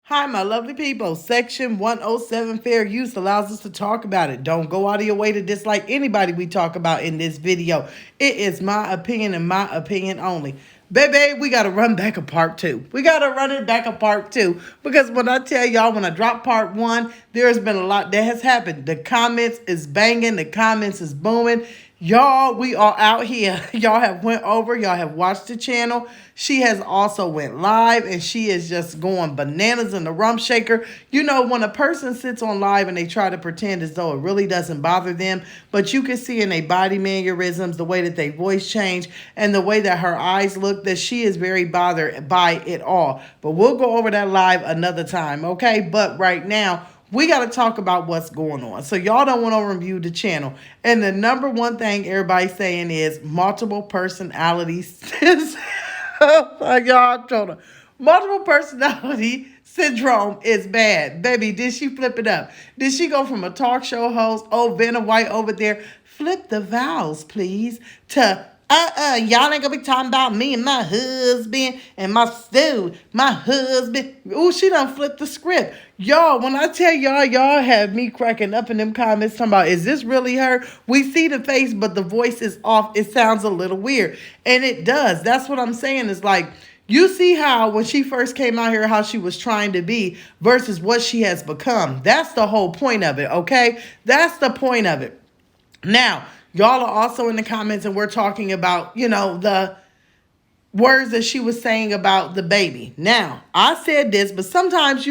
Hi, my lovely people. Section 107 fair use allows us to talk about it. Don't go out of your way to dislike anybody we talk about in this video. It is my opinion and my opinion only. Baby, we got to run back a part two. We got to run it back a part two. Because when I tell y'all, when I drop part one, there's been a lot that has happened. The comments is banging. The comments is booming. Y'all, we are out here. Y'all have went over. Y'all have watched the channel. She has also went live and she is just going bananas in the rump shaker. You know, when a person sits on live and they try to pretend as though it really doesn't bother them, but you can see in their body mannerisms, the way that they voice change and the way that her eyes look, that she is very bothered by it all. But we'll go over that live another time, okay? But right now, we got to talk about what's going on. So y'all don't want to review the channel. And the number one thing everybody's saying is multiple personalities. Y'all, I'm trying to. Multiple personality syndrome is bad. Baby, did she flip it up? Did she go from a talk show host, oh, Vanna White over there, flip the vowels, please, to y'all ain't gonna be talking about me and my husband and my husband. Ooh, she done flipped the script. Y'all, when I tell y'all have me cracking up in them comments talking about, is this really her? We see the face, but the voice is off. It sounds a little weird. And it does. That's what I'm saying is like, you see how when she first came out here, how she was trying to be versus what she has become. That's the whole point of it, okay? That's the point of it. Now, y'all are also in the comments and we're talking about, the words that she was saying about the baby. Now, I said this, but sometimes,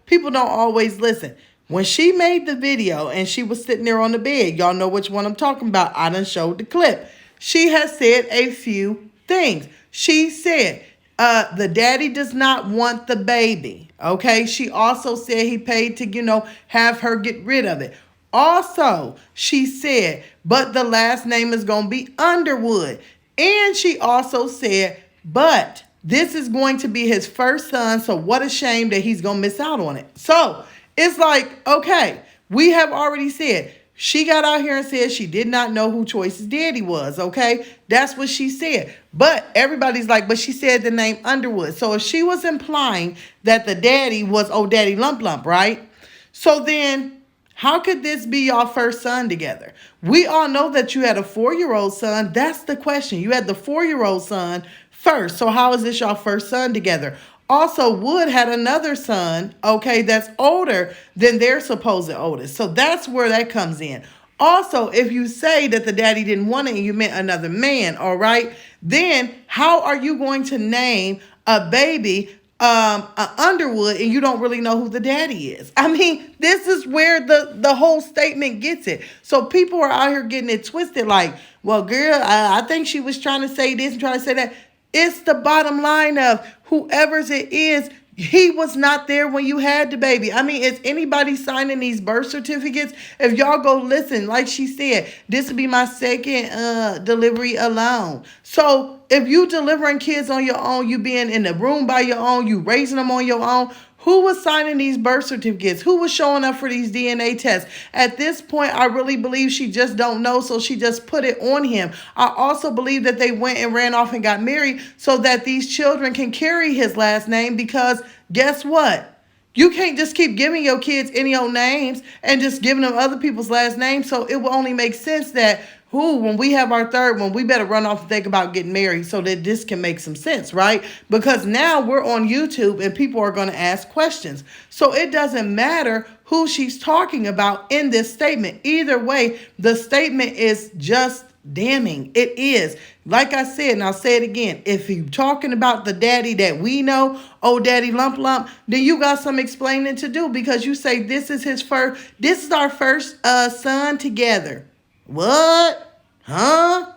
people don't always listen. When she made the video and she was sitting there on the bed, y'all know which one I'm talking about. I done showed the clip. She has said a few things. She said, the daddy does not want the baby. Okay. She also said he paid to, have her get rid of it. Also, she said, but the last name is going to be Underwood. And she also said, but this is going to be his first son. So what a shame that he's going to miss out on it. So it's like, okay, we have already said, she got out here and said she did not know who Choice's daddy was, okay? That's what she said. But everybody's like, but she said the name Underwood. So if she was implying that the daddy was old daddy Lump Lump, right? So then how could this be your first son together? We all know that you had a 4-year-old son. That's the question. You had the 4-year-old son first. So how is this your first son together? Also, Wood had another son, okay, that's older than their supposed oldest. So that's where that comes in. Also, if you say that the daddy didn't want it and you meant another man, all right, then how are you going to name a baby Underwood and you don't really know who the daddy is? I mean, this is where the whole statement gets it. So people are out here getting it twisted like, well, girl, I think she was trying to say this and trying to say that. It's the bottom line of whoever's it is, he was not there when you had the baby. I mean, is anybody signing these birth certificates? If y'all go listen, like she said, this will be my second delivery alone. So if you delivering kids on your own, you being in the room by your own, you raising them on your own, who was signing these birth certificates? Who was showing up for these DNA tests? At this point, I really believe she just don't know, so she just put it on him. I also believe that they went and ran off and got married so that these children can carry his last name because guess what? You can't just keep giving your kids any old names and just giving them other people's last names. So it will only make sense that when we have our third one, we better run off and think about getting married so that this can make some sense, right? Because now we're on YouTube and people are going to ask questions. So it doesn't matter who she's talking about in this statement. Either way, the statement is just damning. It is. Like I said, and I'll say it again, if you're talking about the daddy that we know, oh daddy Lump Lump, then you got some explaining to do because you say this is our first son together. What? Huh?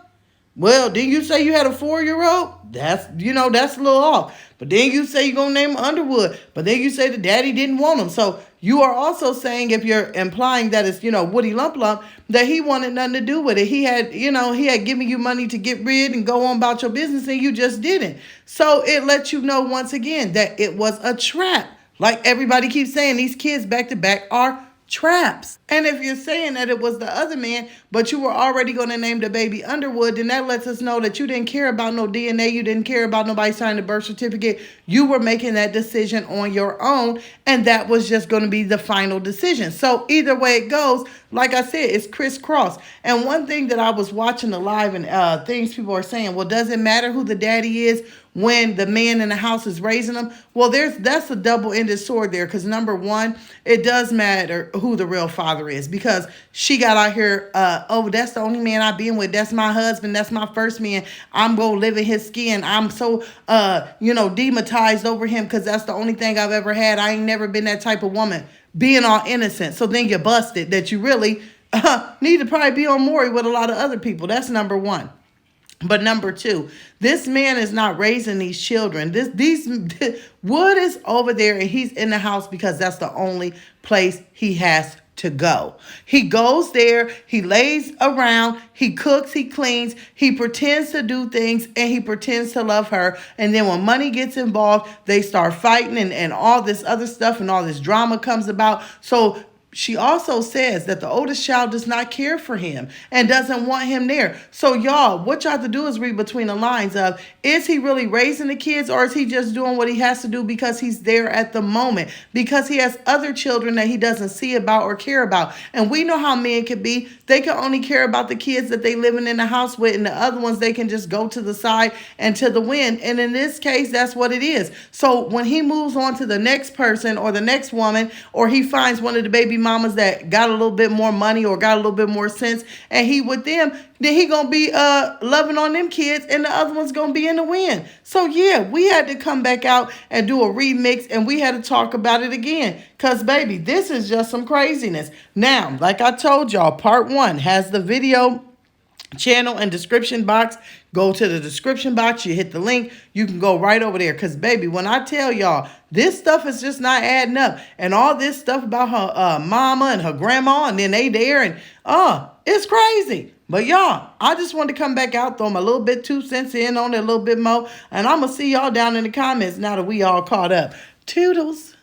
Well, didn't you say you had a 4-year-old? That's a little off. But then you say you're going to name him Underwood. But then you say the daddy didn't want him. So you are also saying, if you're implying that it's, Woody Lump Lump, that he wanted nothing to do with it. He had given you money to get rid and go on about your business and you just didn't. So it lets you know once again that it was a trap. Like everybody keeps saying, these kids back to back are traps. And if you're saying that it was the other man, but you were already going to name the baby Underwood, then that lets us know that you didn't care about no DNA. You didn't care about nobody signing the birth certificate. You were making that decision on your own, and that was just going to be the final decision. So either way it goes, like I said, it's crisscross. And one thing that I was watching the live and things people are saying, well, does it matter who the daddy is when the man in the house is raising them? Well, that's a double-ended sword there, because number one, it does matter who the real father is, because she got out here, oh, that's the only man I've been with. That's my husband. That's my first man. I'm going to live in his skin. I'm so, demonetized over him because that's the only thing I've ever had. I ain't never been that type of woman, being all innocent. So then you're busted that you really need to probably be on Maury with a lot of other people. That's number one. But number two, this man is not raising these children. Wood is over there and he's in the house because that's the only place he has to go. He goes there, he lays around, he cooks, he cleans, he pretends to do things, and he pretends to love her. And then when money gets involved, they start fighting and all this other stuff and all this drama comes about. So she also says that the oldest child does not care for him and doesn't want him there. So y'all, what y'all have to do is read between the lines of, is he really raising the kids, or is he just doing what he has to do because he's there at the moment? Because he has other children that he doesn't see about or care about. And we know how men can be. They can only care about the kids that they living in the house with, and the other ones they can just go to the side and to the wind. And in this case, that's what it is. So when he moves on to the next person or the next woman, or he finds one of the baby mamas that got a little bit more money or got a little bit more sense, and he with them, then he gonna be loving on them kids, and the other one's gonna be in the wind. So yeah, we had to come back out and do a remix, and we had to talk about it again, because baby, this is just some craziness. Now, like I told y'all, part one has the video channel and description box. Go to the description box, you hit the link, you can go right over there. Because baby, when I tell y'all, this stuff is just not adding up. And all this stuff about her mama and her grandma, and then they there, and it's crazy. But y'all, I just wanted to come back out, throw my little bit 2 cents in on it a little bit more, and I'm gonna see y'all down in the comments now that we all caught up. Toodles.